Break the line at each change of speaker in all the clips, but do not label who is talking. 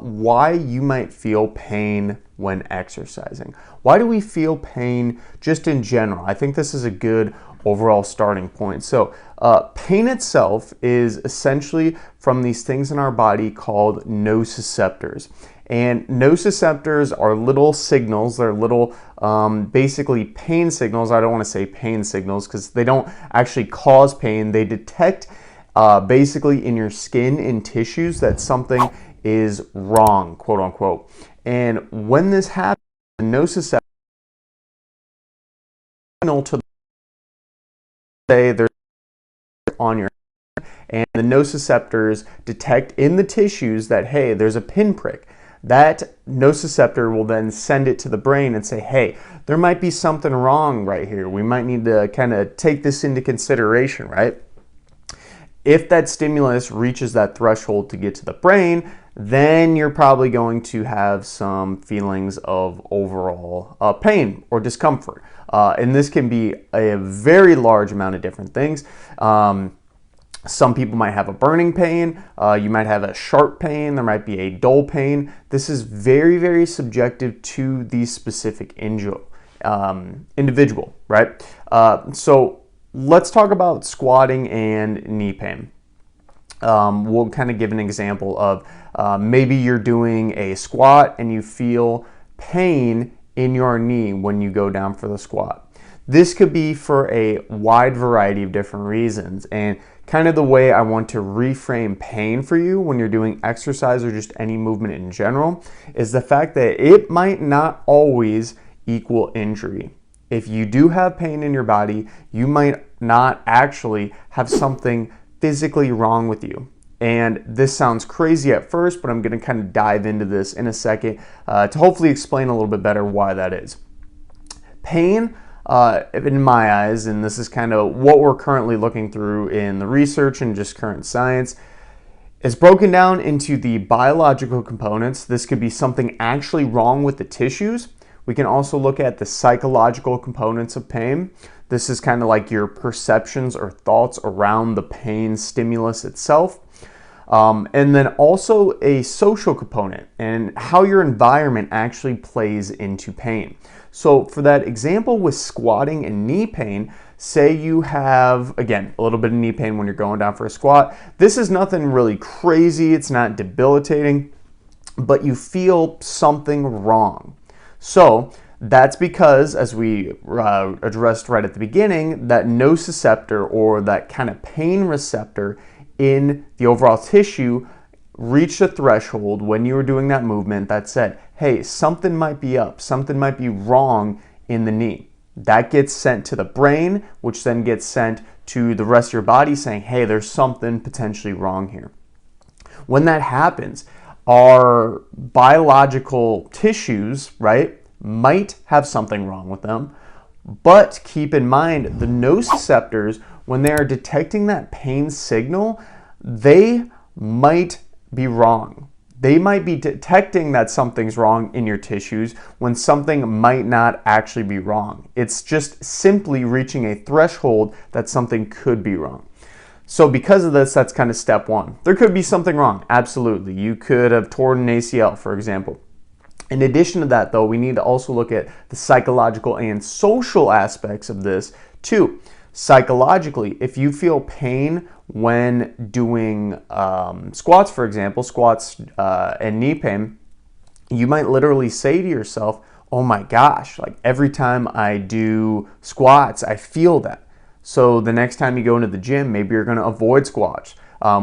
why you might feel pain when exercising. Why do we feel pain just in general? I think this is a good overall starting point. So pain itself is essentially from these things in our body called nociceptors. And nociceptors are little signals. They're little basically pain signals. I don't want to say pain signals because they don't actually cause pain. They detect basically in your skin and tissues that something is wrong, quote unquote. And when this happens, the nociceptors to say they're on your and the nociceptors detect in the tissues that, hey, there's a pinprick. That nociceptor will then send it to the brain and say, hey, there might be something wrong right here. We might need to kind of take this into consideration, right? If that stimulus reaches that threshold to get to the brain, then you're probably going to have some feelings of overall pain or discomfort. And this can be a very large amount of different things. Some people might have a burning pain, you might have a sharp pain, there might be a dull pain. This is very, very subjective to the specific individual, right? So let's talk about squatting and knee pain. We'll kind of give an example of maybe you're doing a squat and you feel pain in your knee when you go down for the squat. This could be for a wide variety of different reasons, and kind of the way I want to reframe pain for you when you're doing exercise or just any movement in general is the fact that it might not always equal injury. If you do have pain in your body, you might not actually have something physically wrong with you. And this sounds crazy at first, but I'm going to kind of dive into this in a second to hopefully explain a little bit better why that is. Pain, in my eyes, and this is kind of what we're currently looking through in the research and just current science, is broken down into the biological components. This could be something actually wrong with the tissues. We can also look at the psychological components of pain. This is kind of like your perceptions or thoughts around the pain stimulus itself. And then also a social component and how your environment actually plays into pain. So for that example with squatting and knee pain, say you have, again, a little bit of knee pain when you're going down for a squat. This is nothing really crazy. It's not debilitating, but you feel something wrong. So that's because, as we addressed right at the beginning, that nociceptor or that kind of pain receptor in the overall tissue reached a threshold when you were doing that movement that said, hey, something might be up, something might be wrong in the knee. That gets sent to the brain, which then gets sent to the rest of your body saying, hey, there's something potentially wrong here. When that happens, our biological tissues, right, might have something wrong with them, but keep in mind the nociceptors, when they are detecting that pain signal, they might be wrong. They might be detecting that something's wrong in your tissues when something might not actually be wrong. It's just simply reaching a threshold that something could be wrong. So because of this, that's kind of step one. There could be something wrong, absolutely. You could have torn an ACL, for example. In addition to that, though, we need to also look at the psychological and social aspects of this too. Psychologically, if you feel pain when doing squats, for example, squats and knee pain, you might literally say to yourself, oh my gosh, like every time I do squats, I feel that. So the next time you go into the gym, maybe you're going to avoid squats,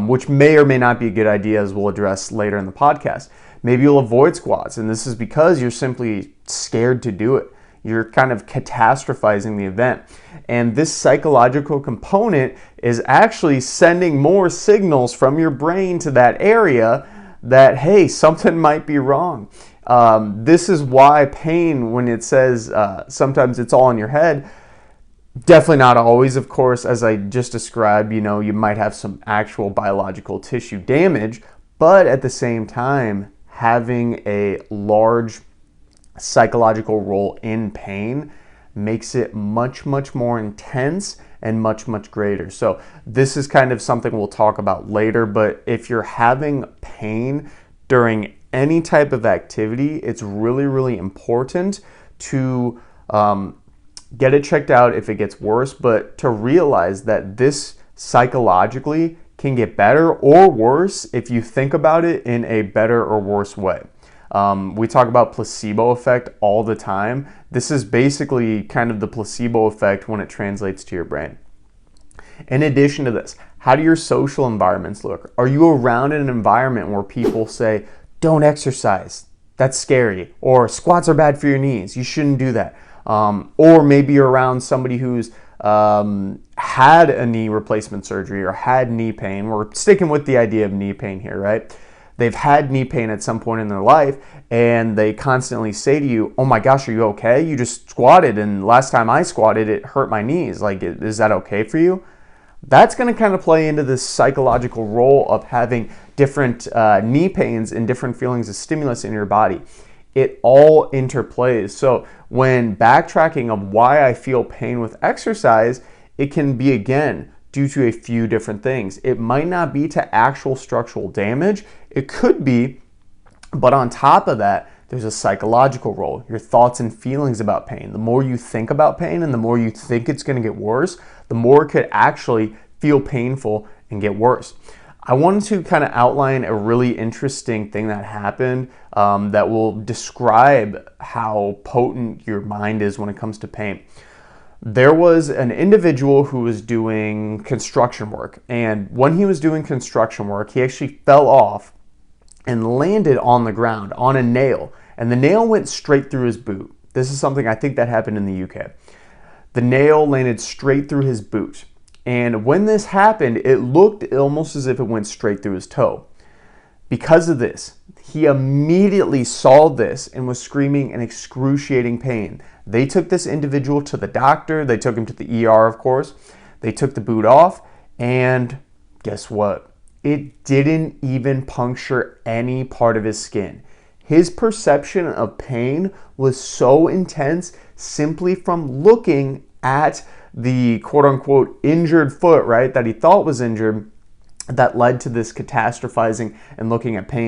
which may or may not be a good idea, as we'll address later in the podcast. Maybe you'll avoid squats, and this is because you're simply scared to do it. You're kind of catastrophizing the event. And this psychological component is actually sending more signals from your brain to that area that, hey, something might be wrong. This is why pain, when it says sometimes it's all in your head, definitely not always, of course, as I just described, you might have some actual biological tissue damage, but at the same time, having a large psychological role in pain makes it much, much more intense and much, much greater. So this is kind of something we'll talk about later, but if you're having pain during any type of activity, it's really, really important to get it checked out if it gets worse, but to realize that this psychologically can get better or worse if you think about it in a better or worse way. We talk about placebo effect all the time. This is basically kind of the placebo effect when it translates to your brain. In addition to this, how do your social environments look? Are you around an environment where people say, don't exercise, that's scary, or squats are bad for your knees, you shouldn't do that? Or maybe you're around somebody who's had a knee replacement surgery or had knee pain. We're sticking with the idea of knee pain here, right? They've had knee pain at some point in their life, and they constantly say to you, oh my gosh, are you okay? You just squatted, and last time I squatted, it hurt my knees. Like, is that okay for you? That's going to kind of play into this psychological role of having different knee pains and different feelings of stimulus in your body. It all interplays. So when backtracking of why I feel pain with exercise, it can be, again, due to a few different things. It might not be to actual structural damage. It could be, but on top of that, there's a psychological role, your thoughts and feelings about pain. The more you think about pain and the more you think it's going to get worse, the more it could actually feel painful and get worse. I wanted to kind of outline a really interesting thing that happened that will describe how potent your mind is when it comes to pain. There was an individual who was doing construction work, and when he was doing construction work, he actually fell off and landed on the ground on a nail, and the nail went straight through his boot. This is something I think that happened in the UK. The nail landed straight through his boot, and when this happened, it looked almost as if it went straight through his toe. Because of this, he immediately saw this and was screaming in excruciating pain. They took this individual to the doctor. They took him to the ER, of course. They took the boot off, and guess what? It didn't even puncture any part of his skin. His perception of pain was so intense simply from looking at the quote-unquote injured foot, right, that he thought was injured, that led to this catastrophizing and looking at pain.